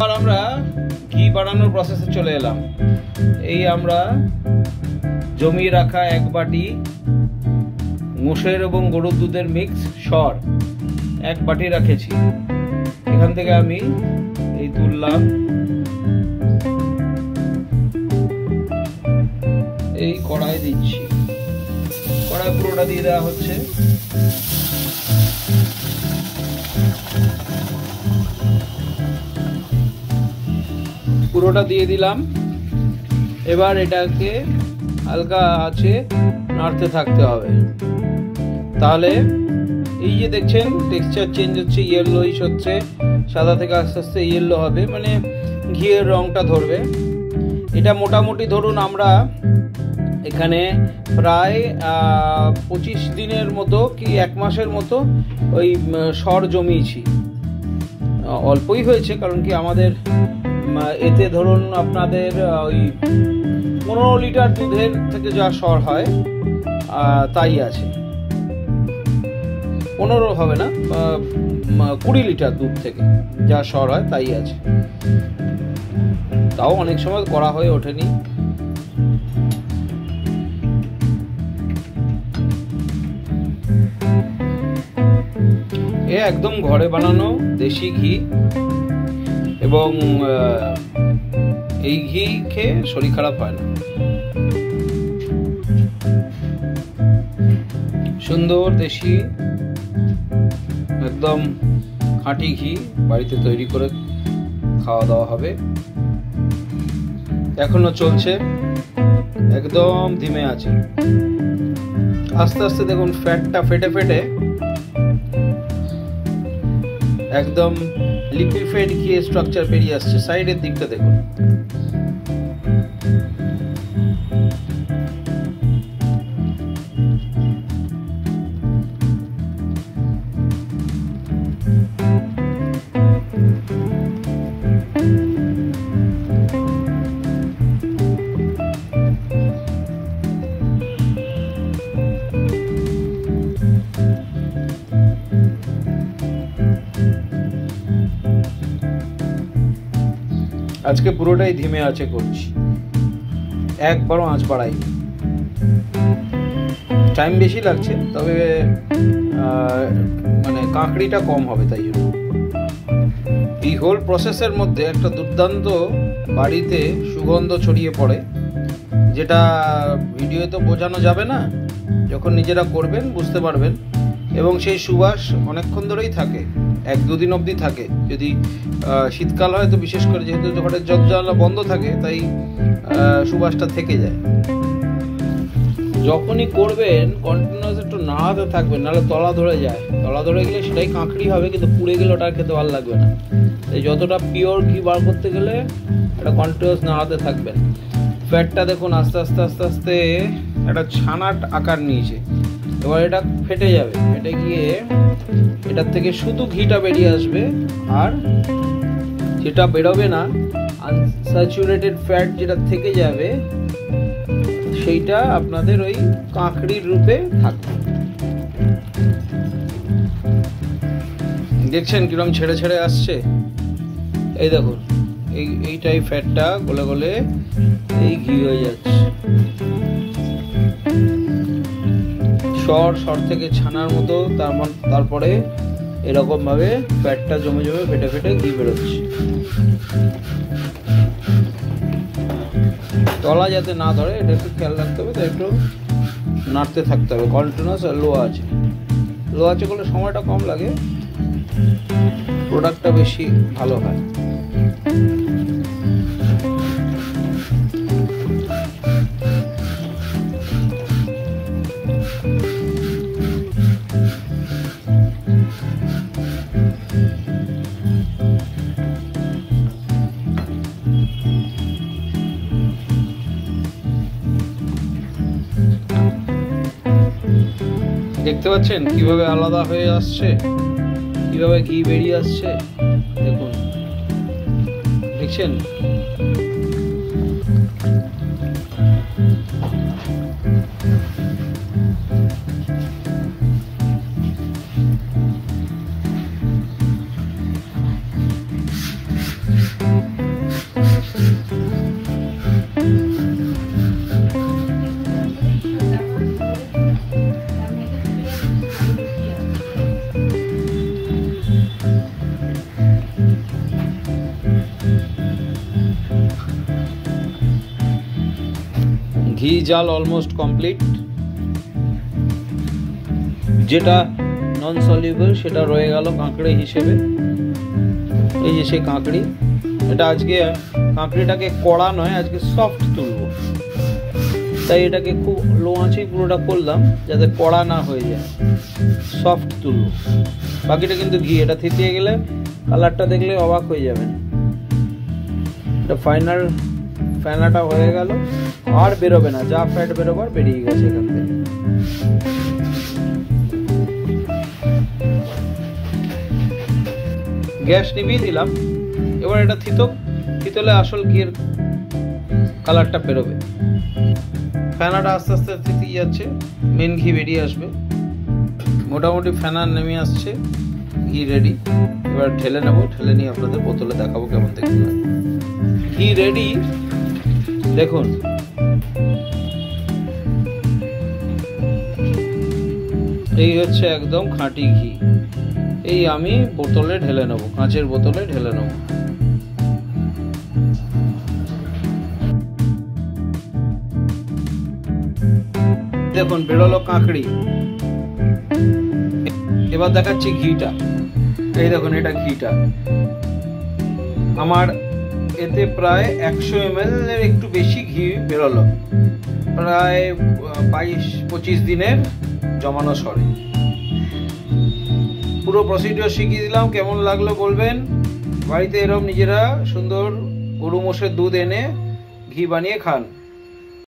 আর আমরা ঘি বানানোর প্রসেসে চলে এলাম। এই আমরা জমিয়ে রাখা 1 বাটি মোষের এবং গরুর দুধের মিক্স সর 1 বাটি রেখেছি। এখান থেকে আমি এই তুললাম, এই কড়াই দিচ্ছি। কড়াই পুরোটা দিয়ে দেওয়া হচ্ছে। পুরোটা দিয়ে দিলাম। এবার এটাকে হালকা আঁচে নাড়তে থাকতে হবে। তাহলে এই যে দেখছেন টেক্সচার চেঞ্জ হচ্ছে, ইয়েলোইশ হচ্ছে, সাদা থেকে আস্তে আস্তে ইয়েলো হবে, মানে ঘিয়ের রংটা ধরবে। এটা মোটামুটি ধরুন আমরা এখানে প্রায় 25 দিনের মতো কি 1 মাসের মতো ওই সর জমিয়েছি। অল্পই হয়েছে, কারণ কি আমাদের এতে ধরুন আপনাদের ওই 15 লিটার দুধের থেকে যা সর হয় তাই আছে। 15 হবে না, 20 লিটার দুধ থেকে যা সর হয় তাই আছে। তাও অনেক সময় করা হয়ে ওঠেনি। এ একদম ঘরে বানানো দেশি ঘি, এবং এই ঘি খেয়ে শরীর খারাপ হয় না। সুন্দর দেশি একদম খাঁটি ঘি বাড়িতে তৈরি করে খাওয়া দাওয়া হবে। এখনো চলছে, একদম ধিমে আছে। আস্তে আস্তে দেখুন ফ্যাটটা ফেটে ফেটে একদম লিকুইফাইড ঘি স্ট্রাকচার বেরিয়ে আসছে। সাইডের দিকটা দেখুন। আজকে পুরোটাই ধিমে আছে করছি, একবারও আঁচ বাড়াই। টাইম বেশি লাগছে, তবে মানে কাঁকড়িটা কম হবে, তাই জন্য। এই হোল প্রসেসের মধ্যে একটা দুর্দান্ত বাড়িতে সুগন্ধ ছড়িয়ে পড়ে, যেটা ভিডিওতে তো বোঝানো যাবে না। যখন নিজেরা করবেন বুঝতে পারবেন। এবং সেই সুবাস অনেকক্ষণ ধরেই থাকে, 1-2 দিন অবধি থাকে। যদি শীতকাল হয় তো বিশেষ করে, যেহেতু ঘরের জানলা বন্ধ থাকে, তাই সুবাসটা থেকে যায়। যখনই করবেন কন্টিনিউয়াস একটু নাড়াতে থাকবেন, নাহলে তলা ধরে যায়। তলা ধরে গেলে সেটাই কাঁকড়ি হবে, কিন্তু পুড়ে গেলে ওটা খেতে ভালো লাগবে না। তাই যতটা পিওর ঘি বার করতে গেলে এটা কন্টিনিউয়াস নাড়াতে থাকবেন। ফ্যাটটা দেখুন আস্তে আস্তে আস্তে আস্তে একটা ছানার আকার নিয়েছে। এবার এটা ফেটে যাবে, ফেটে গিয়ে এটার থেকে শুধু ঘিটা বেরিয়ে আসবে, আর যেটা বেরোবে না, আনস্যাচুরেটেড ফ্যাট যেটা থেকে যাবে, সেইটা আপনাদের ওই কাঁকড়ির রূপে থাকবে। দেখছেন কিরকম ছেড়ে ছেড়ে আসছে? এই দেখুন, এইটাই ফ্যাটটা গলে গলে এই ঘি হয়ে যাচ্ছে। সর থেকে ছানার মতো, তারপরে এরকম ভাবে ফ্যাটটা জমে জমে ফেটে ফেটে ঘি বেরোচ্ছে। তলা যাতে না ধরে এটা একটু খেয়াল রাখতে হবে, তাই একটু নাড়তে থাকতে হবে কন্টিনিউয়াস। আর লো আছে করলে সময়টা কম লাগে, প্রোডাক্টটা বেশি ভালো হয়। দেখতে পাচ্ছেন কিভাবে আলাদা হয়ে আসছে, কিভাবে ঘি বেরিয়ে আসছে। দেখুন, দেখছেন? জাল অলমোস্ট কমপ্লিট। যেটা নন সলিউবল সেটা রয়ে গেল কাঁকড়ে হিসেবে। এই যে সেই কাঁকড়ি, এটা আজকে কাঁকড়িটাকে কড়া নয়, আজকে সফট তুলবো, তাই এটাকে খুব লো আঁচে পুরোটা করলাম যাতে কড়া না হয়ে যায়, সফট তুলবো। বাকিটা কিন্তু ঘি, এটা থিতিয়ে গেলে কালারটা দেখলে অবাক হয়ে যাবেন। এটা ফাইনাল ফেনাটা হয়ে গেল, আর বেরোবে না, যা ফ্যাট বেরোবার বেরিয়ে গেছে এখান থেকে। গ্যাস নিভিয়ে দিলাম। এবার এটা থিতলে আসল ঘিয়ের কালারটা বেরোবে। ফেনাটা আস্তে আস্তে থিতিয়ে যাচ্ছে, মেন ঘি বেরিয়ে আসবে। মোটামুটি ফেনা নেমে আসছে, ঘি রেডি। এবার ঢেলে নেবো, ঢেলে নিয়ে আপনাদের বোতলে দেখাবো কেমন দেখতে লাগে। ঘি রেডি, দেখুন। এই হচ্ছে একদম খাঁটি ঘি। এই আমি বোতলে ঢেলে নেবো, কাঁচের বোতলে ঢেলে নেবো। দেখুন বেরোলো কাঁকড়ি। এবার দেখাচ্ছি ঘিটা। এই দেখুন, এটা ঘিটা আমার। এতে প্রায় 100 ml এর একটু বেশি ঘি বেরোলো, প্রায় 22-25 দিনের জমানো সরে। পুরো প্রসিডিওর শিখিয়ে দিলাম, কেমন লাগলো বলবেন। বাড়িতে এরকম নিজেরা সুন্দর গরু মোষের দুধ এনে ঘি বানিয়ে খান।